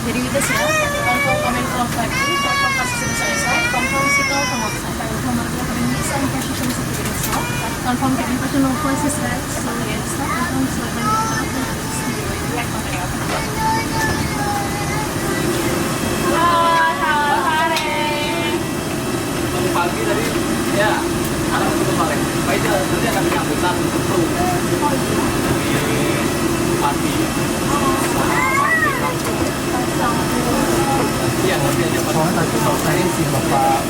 Jadi itu ya, untuk comment contact confirm kasih selesai, confirm signal pengoperasian, nomor 2 permintaan precision security stop, confirm the impression of places that so yes, confirm selatan pagi tadi ya anak itu kemarin baik nanti akan penyambutan untuk kru dari pagi iya nanti aja soalnya tadi selesai si bapak